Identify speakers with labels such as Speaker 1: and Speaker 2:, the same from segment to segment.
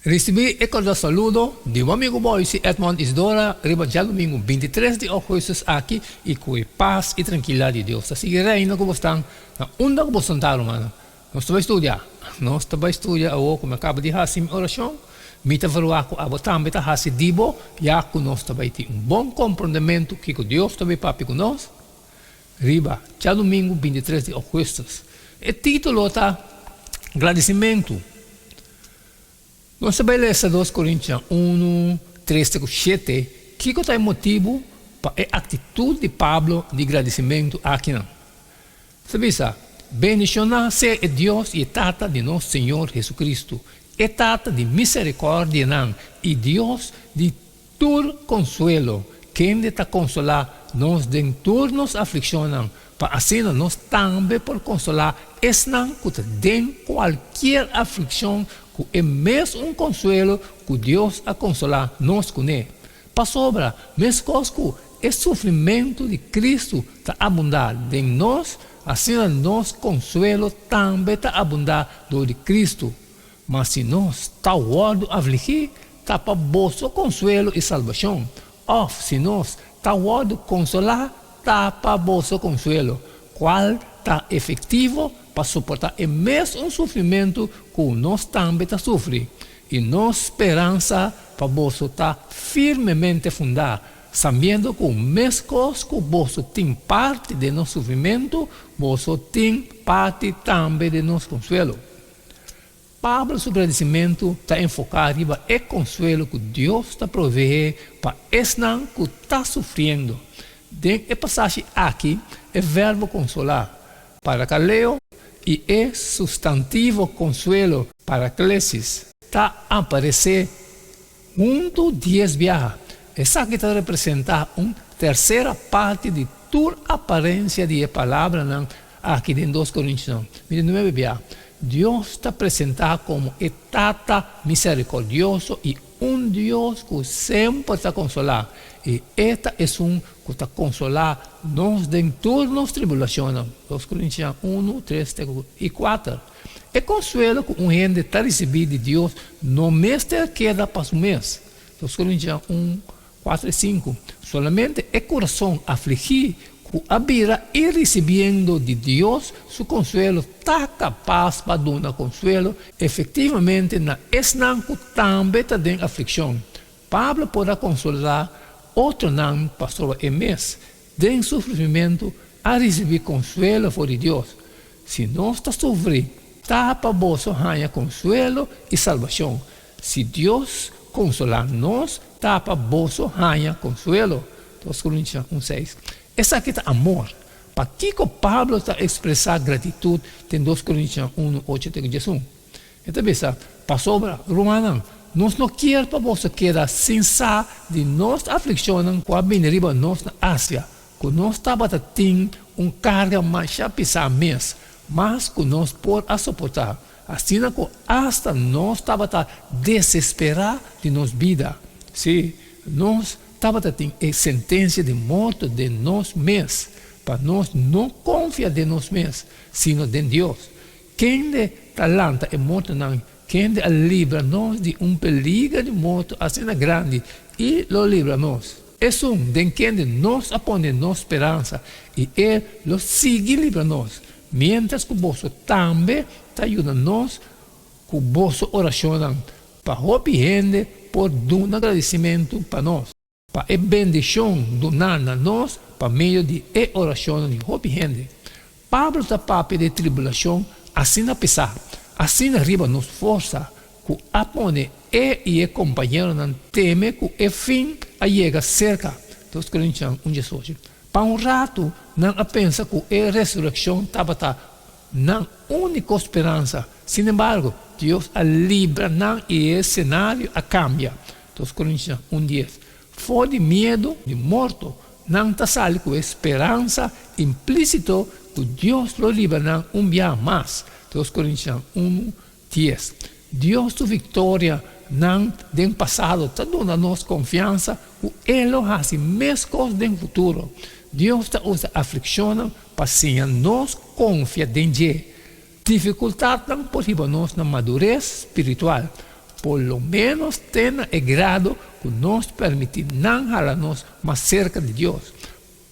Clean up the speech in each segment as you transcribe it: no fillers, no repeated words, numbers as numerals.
Speaker 1: Recebi e cordial saludo de um amigo Boise, Edmond Isdora, riba já domingo 23 de agosto aqui e com a paz e tranquilidade de Deus. Assim que reina com você, na onda com você está, mano. Nós estamos a estudar, como acaba de fazer a oração, mita varuaco a botar, mita fazer dibo, já que nós estamos ter bom comportamento que Deus também papi com nós. Riba, já domingo 23 de agosto. E título está agradecimento. Nós vamos ler 2 Coríntios 1, 3, 7, que é o motivo para a atitude de Pablo de agradecimento aqui. Sabe isso? Bendicionar ser Deus e Tata de nosso Senhor Jesus Cristo, e Tata de misericórdia e Deus de todo consuelo, quem está consolar nos de turnos aflição, para assim nós também por consolar esnan que tem qualquer aflição, que é mesmo consuelo que Deus a consolar nós com ele. Para sobra, mesmo que o sofrimento de Cristo está abundar em nós, assim nós consuelo também está abundar do de Cristo. Mas se nós está guardo afligir, está para bolso consuelo e salvação. Ou se nós está guardo consolar, está para bolso consuelo. Qual está efetivo para suportar o mesmo sofrimento que nós também está sofrendo. E nossa esperança para bolso está firmemente fundada, sabendo que o mesmo que bolso tem parte de nosso sofrimento, bolso tem parte também de nosso consuelo. Pablo, seu agradecimento está enfocado em o consuelo que Deus está provendo para esse que está sofrendo. Dentro da passagem aqui, é verbo consolar para Caleo e é substantivo consuelo para Clesis. Está a aparecer junto 10 vezes. Essa aqui está a representar uma terceira parte de toda a aparência de palavra aqui em 2 Coríntios. Mire, 9 vezes. Deus está apresentado como Tata misericordioso e Deus que sempre está consolar. E esta é que está consolar nós de todas as tribulações. 2 Coríntios 1, 3 e 4. É consuelo que gente está recebendo de Deus no mês que queda para o mês. 2 Coríntios 1, 4 e 5. Solamente é coração afligido que abrirá e recebendo de Deus seu consuelo, está capaz para dar consuelo efetivamente na esnan que também está em aflição. Pablo poderá consolar outro não pastor e mês de sofrimento a receber consuelo por Deus. Se nós está sofrendo, está para bolso ganhar consuelo e salvação. Se Deus consolar nós, está para bolso ganhar consuelo. 2 Coríntios 1, 6. Essa aqui está amor. Para que Pablo está expressar gratidão em 2 Coríntios 1, 8 e 11. Então, pensa, para sobra, Romana, nós não queremos para você quedar sem de nossa aflição com a beneriba nossa na Ásia, que nós estamos tendo carga mais pesada mesmo, mas que nós podemos suportar. Assim que hasta nós estamos desesperados de nossa vida. Sim, nós estava tendo a sentença de morte de nós mesmos, para nós não confiar de nós mesmos, sino de Deus. Quem de talanta é morto não, quem de livra nós de perigo de morte assim grande e lo livra nós. É de quem de nós aponte nossa esperança e ele lo sigue livra nós. Mientras que o bolso também está ajudando nós com o bolso oração para o gente por dar um agradecimento para nós. Para a bendição donar a nós, por meio de oração de hope gente. Pablo está papo de tribulação, assim a pesar, assim arriba nos força, que apone e companheiro não teme que é fim a chega cerca. 2 Coríntios 1, 18. Para rato, não pensa que a ressurreição estava na única esperança. Sin embargo, Deus a livra e esse cenário a cambia. 2 Coríntios 1, 10. For de medo de morto, não está sale com esperança implícito que Deus lo livra dia mais. 2 Coríntios 1, 10. Deus sua vitória não do passado está dando a nossa confiança que Ele faz mesmo coisas no futuro. Deus está usa aflição para assim nós confiar em Ele. Dificuldade não pode nós na madurez espiritual. por lo menos tenha el grado que nos permitirán jalarnos más cerca de Dios.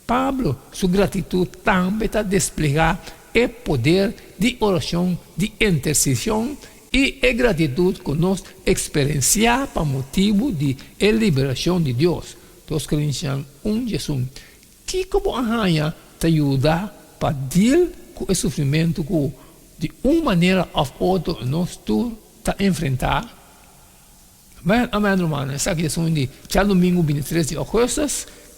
Speaker 1: Pablo, su gratitud también está desplegar el poder de oración, de intercesión y la gratitud que nos experiencia por motivo de la liberación de Dios. 2 Coríntios 1, Jesús. Que como arranha te ayuda para deal con el sufrimiento que de uma maneira ou outra nós tu está enfrentar. Amém, irmão. Essa aqui é de já domingo 23 de agosto,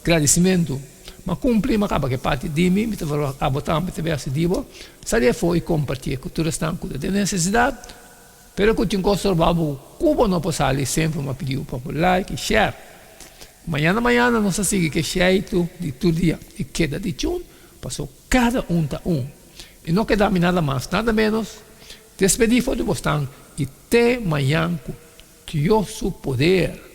Speaker 1: agradecimento. Mas cumpri, mas acaba que parte de mim, me estava a botar, me estava a se dizer, sabe, foi compartilhar com todos estão com a necessidade, pero que tinha coisa sobre como não posso ali sempre me pediu para like e share. Amanhã nós seguimos que share de todo dia e queda de chão, passou cada tá E não queda nada mais, nada menos. Despedir de você e até amanhã com Deus o poder.